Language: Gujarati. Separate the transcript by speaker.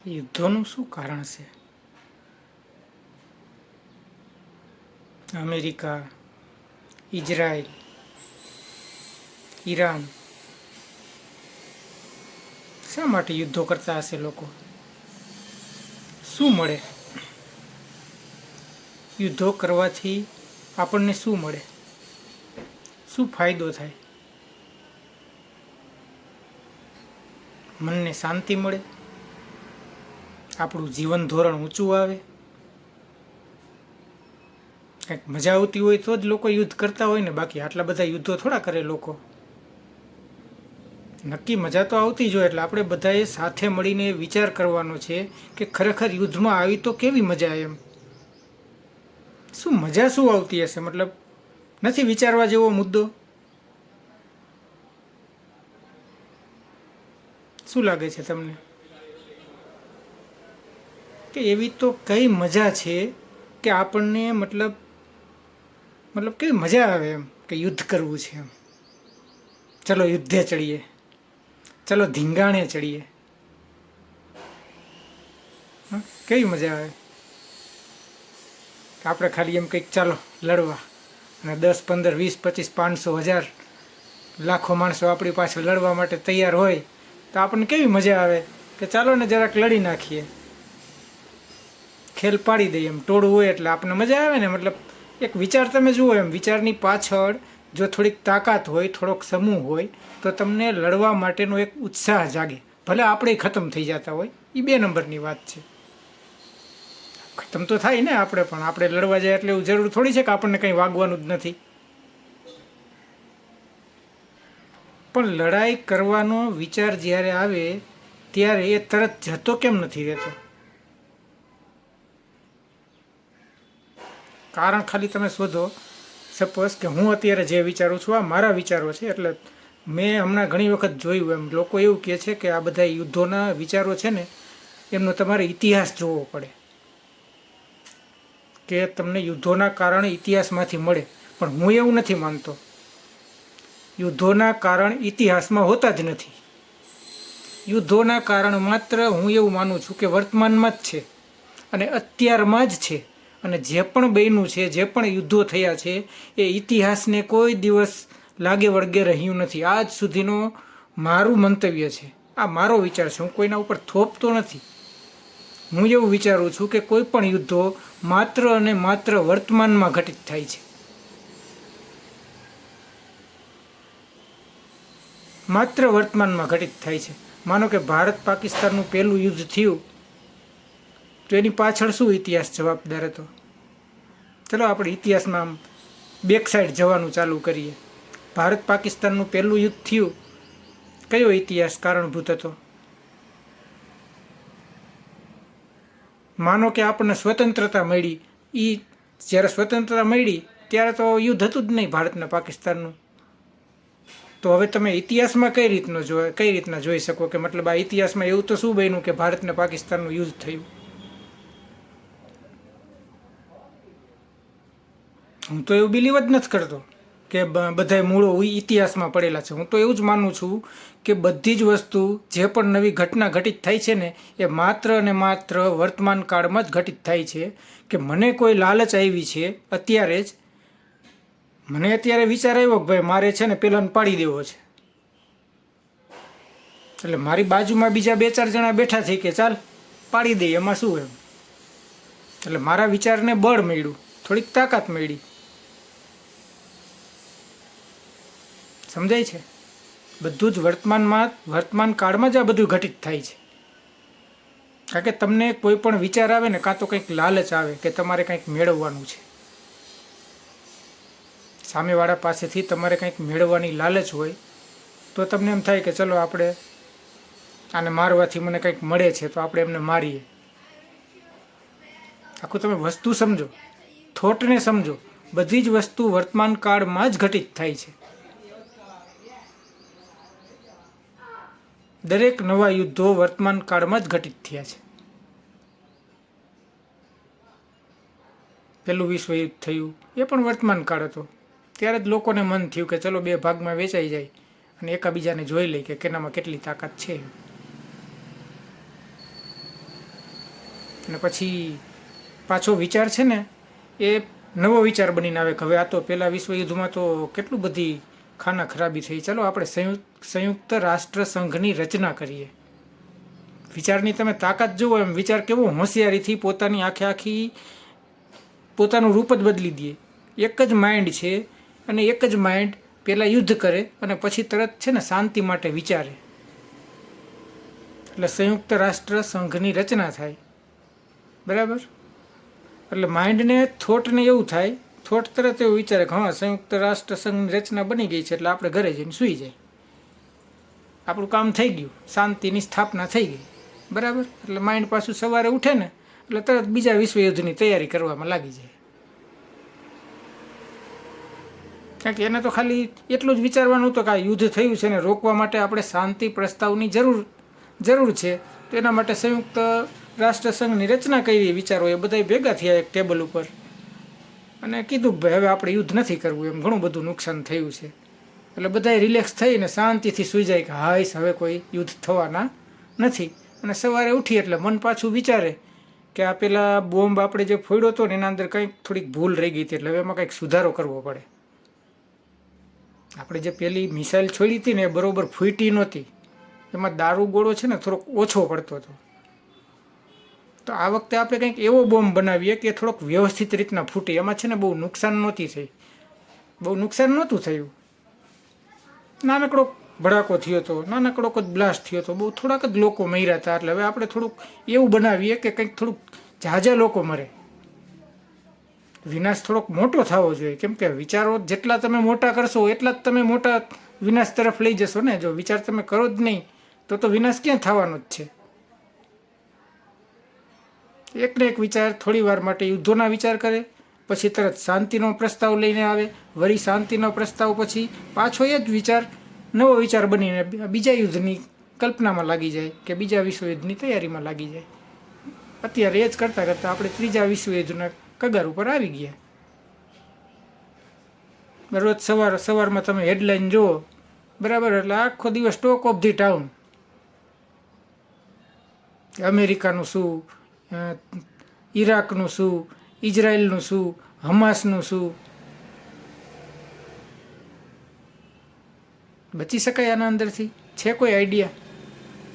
Speaker 1: યુદ્ધોનું શું કારણ છે? અમેરિકા, ઇઝરાયલ, ઈરાન શા માટે યુદ્ધો કરતા હશે લોકો? શું મળે? યુદ્ધો કરવાથી આપણને શું મળે? શું ફાયદો થાય? મનને શાંતિ મળે? આપણું જીવન ધોરણ ઊંચું આવે? કંઈક મજા આવતી હોય તો જ લોકો યુદ્ધ કરતા હોય ને, બાકી આટલા બધા યુદ્ધો થોડા કરે લોકો. નક્કી મજા તો આવતી જ હોય, એટલે આપણે બધાએ સાથે મળીને વિચાર કરવાનો છે કે ખરેખર યુદ્ધમાં આવી તો કેવી મજા એમ. શું મજા શું આવતી હશે? મતલબ નથી વિચારવા જેવો મુદ્દો? શું લાગે છે તમને કે એવી તો કઈ મજા છે કે આપણને મતલબ કેવી મજા આવે એમ કે યુદ્ધ કરવું છે એમ? ચલો યુદ્ધે ચડીએ, ચલો ધીંગાણે ચડીએ. કેવી મજા આવે કે આપણે ખાલી એમ કંઈક ચાલો લડવા, અને 10, 15, 20, 25, 500, 1000 લાખો માણસો આપણી પાસે લડવા માટે તૈયાર હોય તો આપણને કેવી મજા આવે કે ચાલો ને જરાક લડી નાખીએ, ખેલ પાડી દઈએ. એમ ટોળું હોય એટલે આપણને મજા આવે ને. મતલબ એક વિચાર તમે જુઓ, એમ વિચારની પાછળ જો થોડીક તાકાત હોય, થોડોક સમૂહ હોય તો તમને લડવા માટેનો એક ઉત્સાહ જાગે. ભલે આપણે ખતમ થઈ જતા હોય, એ 2 નંબરની વાત છે. ખતમ તો થાય ને આપણે, પણ આપણે લડવા જાય એટલે એવું જરૂર થોડી છે કે આપણને કંઈ વાગવાનું જ નથી. પણ લડાઈ કરવાનો વિચાર જ્યારે આવે ત્યારે એ તરત જતો કેમ નથી રહેતો? કારણ ખાલી તમે શોધો. સપોઝ કે હું અત્યારે જે વિચારું છું, આ મારા વિચારો છે. એટલે મેં હમણાં ઘણી વખત જોયું, એમ લોકો એવું કહે છે કે આ બધા યુદ્ધોના વિચારો છે ને, એમનો તમારે ઇતિહાસ જોવો પડે, કે તમને યુદ્ધોના કારણ ઇતિહાસમાંથી મળે. પણ હું એવું નથી માનતો. યુદ્ધોના કારણ ઇતિહાસમાં હોતા જ નથી. યુદ્ધોના કારણ માત્ર હું એવું માનું છું કે વર્તમાનમાં જ છે, અને અત્યારમાં જ છે. અને જે પણ બન્યું છે, જે પણ યુદ્ધો થયા છે, એ ઇતિહાસને કોઈ દિવસ લાગે વળગે રહ્યું નથી. આજ સુધીનો મારું મંતવ્ય છે, આ મારો વિચાર છે. હું કોઈના ઉપર થોપતો નથી. હું એવું વિચારું છું કે કોઈ પણ યુદ્ધો માત્ર અને માત્ર વર્તમાનમાં ઘટિત થાય છે. માત્ર વર્તમાનમાં ઘટિત થાય છે. માનો કે ભારત પાકિસ્તાનનું પહેલું યુદ્ધ થયું, તો એની પાછળ શું ઇતિહાસ જવાબદાર હતો? ચલો આપણે ઇતિહાસમાં બેક સાઈડ જવાનું ચાલુ કરીએ. ભારત પાકિસ્તાનનું પહેલું યુદ્ધ થયું, કયો ઇતિહાસ કારણભૂત હતો? માનો કે આપણને સ્વતંત્રતા મળી, જ્યારે સ્વતંત્રતા મળી ત્યારે તો યુદ્ધ હતું જ નહીં ભારતના પાકિસ્તાનનું. તો હવે તમે ઇતિહાસમાં કઈ રીતના જોઈ શકો કે મતલબ આ ઇતિહાસમાં એવું તો શું બન્યું કે ભારત ને પાકિસ્તાનનું યુદ્ધ થયું? હું તો એવું બિલીવ જ નથી કરતો કે બધા મૂળો ઇતિહાસમાં પડેલા છે. હું તો એવું જ માનું છું કે બધી જ વસ્તુ, જે પણ નવી ઘટના ઘટિત થાય છે ને, એ માત્ર અને માત્ર વર્તમાન કાળમાં જ ઘટિત થાય છે. કે મને કોઈ લાલચ આવી છે અત્યારે જ, મને અત્યારે વિચાર આવ્યો કે ભાઈ મારે છે ને પેલાને પાડી દેવો છે, એટલે મારી બાજુમાં બીજા 2-4 જણા બેઠા છે કે ચાલ પાડી દઈએ, એમાં શું એમ. એટલે મારા વિચારને બળ મળ્યું, થોડીક તાકાત મળી. સમજાય છે? બધું જ વર્તમાન કાળમાં જ આ બધું ઘટિત થાય છે. કારણ કે તમને કોઈ પણ વિચાર આવે ને, કાં તો કંઈક લાલચ આવે કે તમારે કંઈક મેળવવાનું છે, સામેવાળા પાસેથી તમારે કંઈક મેળવવાની લાલચ હોય, તો તમને એમ થાય કે ચલો આપણે આને મારવાથી મને કંઈક મળે છે તો આપણે એમને મારીએ. આખું તમે વસ્તુ સમજો, થોટને સમજો. બધી જ વસ્તુ વર્તમાન કાળમાં જ ઘટિત થાય છે. દરેક નવા યુદ્ધો વર્તમાન કાળમાં જ ઘટિત થયા છે. પહેલું વિશ્વ યુદ્ધ થયું, એ પણ વર્તમાન કાળ હતો. ત્યારે જ લોકોને મન થયું કે ચલો 2 ભાગમાં વેચાઈ જાય અને એકાબીજાને જોઈ લઈ કે કેનામાં કેટલી તાકાત છે. અને પછી પાછો વિચાર છે ને એ નવો વિચાર બનીને આવે કે હવે આ તો પહેલાં વિશ્વયુદ્ધમાં તો કેટલું બધી ખાના ખરાબી થઈ, ચાલો આપણે સંયુક્ત રાષ્ટ્ર સંઘની રચના કરીએ. વિચારની તમે તાકાત જુઓ, એમ વિચાર કેવો હોશિયારીથી પોતાની આખી પોતાનું રૂપ જ બદલી દે. એક જ માઇન્ડ છે અને એક જ માઇન્ડ પહેલાં યુદ્ધ કરે અને પછી તરત છે ને શાંતિ માટે વિચારે. એટલે સંયુક્ત રાષ્ટ્ર સંઘની રચના થાય, બરાબર. એટલે માઇન્ડને થોટને એવું થાય, થોટ તરત એવું વિચારે કે હા સંયુક્ત રાષ્ટ્ર સંઘની રચના બની ગઈ છે એટલે આપણે ઘરે જઈને સૂઈ જાય, આપણું કામ થઈ ગયું, શાંતિની સ્થાપના થઈ ગઈ, બરાબર. એટલે માઇન્ડ પાછું સવારે ઉઠે ને એટલે તરત બીજા વિશ્વયુદ્ધની તૈયારી કરવામાં લાગી જાય. કારણ કે એને તો ખાલી એટલું જ વિચારવાનું હતું કે આ યુદ્ધ થયું છે ને રોકવા માટે આપણે શાંતિ પ્રસ્તાવની જરૂર છે, તો એના માટે સંયુક્ત રાષ્ટ્ર સંઘની રચના કરી. વિચારો એ બધા ભેગા થયા એક ટેબલ ઉપર અને કીધું કે ભાઈ હવે આપણે યુદ્ધ નથી કરવું, એમ ઘણું બધું નુકસાન થયું છે. એટલે બધાએ રિલેક્સ થઈને શાંતિથી સૂઈ જાય કે હાઈશ હવે કોઈ યુદ્ધ થવાના નથી. અને સવારે ઉઠી એટલે મન પાછું વિચારે કે આ પેલા બોમ્બ આપણે જે ફોડ્યો હતો ને એના અંદર કંઈક થોડીક ભૂલ રહી ગઈ હતી, એટલે હવે એમાં કંઈક સુધારો કરવો પડે. આપણે જે પેલી મિસાઇલ છોડી હતી ને એ બરોબર ફૂટી નહોતી, એમાં દારૂ ગોળો છે ને થોડોક ઓછો પડતો હતો. તો આ વખતે આપણે કંઈક એવો બોમ્બ બનાવીએ કે થોડોક વ્યવસ્થિત રીતના ફૂટે, એમાં છે ને બહુ નુકસાન નહોતું થયું. નાનકડો ભડાકો થયો હતો, નાનકડો જ બ્લાસ્ટ થયો હતો, બહુ થોડાક જ લોકો મર્યા હતા. એટલે હવે આપણે થોડુંક એવું બનાવીએ કે કંઈક થોડુંક ઝાઝા લોકો મરે, વિનાશ થોડોક મોટો થવો જોઈએ. કેમ કે વિચારો જેટલા તમે મોટા કરશો એટલા જ તમે મોટા વિનાશ તરફ લઈ જશો ને. જો વિચાર તમે કરો જ નહીં તો વિનાશ ક્યાં થવાનો જ છે. એક ને એક વિચાર થોડી વાર માટે યુદ્ધોના વિચાર કરે, પછી તરત શાંતિનો પ્રસ્તાવ લઈને આવે, વળી શાંતિનો પ્રસ્તાવ પછી પાછો એ જ વિચાર નવો વિચાર બનીને બીજા યુદ્ધની કલ્પનામાં લાગી જાય કે બીજા વિશ્વયુદ્ધની તૈયારીમાં લાગી જાય. અત્યારે એ જ કરતાં કરતાં આપણે ત્રીજા વિશ્વયુદ્ધના કગાર ઉપર આવી ગયા. રોજ સવારમાં તમે હેડલાઇન જુઓ, બરાબર, એટલે આખો દિવસ ટોક ઓફ ધી ટાઉન. અમેરિકાનું શું, ઈરાકનું શું, ઇઝરાયલનું શું, હમાસનું શું. બચી શકાય આના અંદરથી? છે કોઈ આઈડિયા?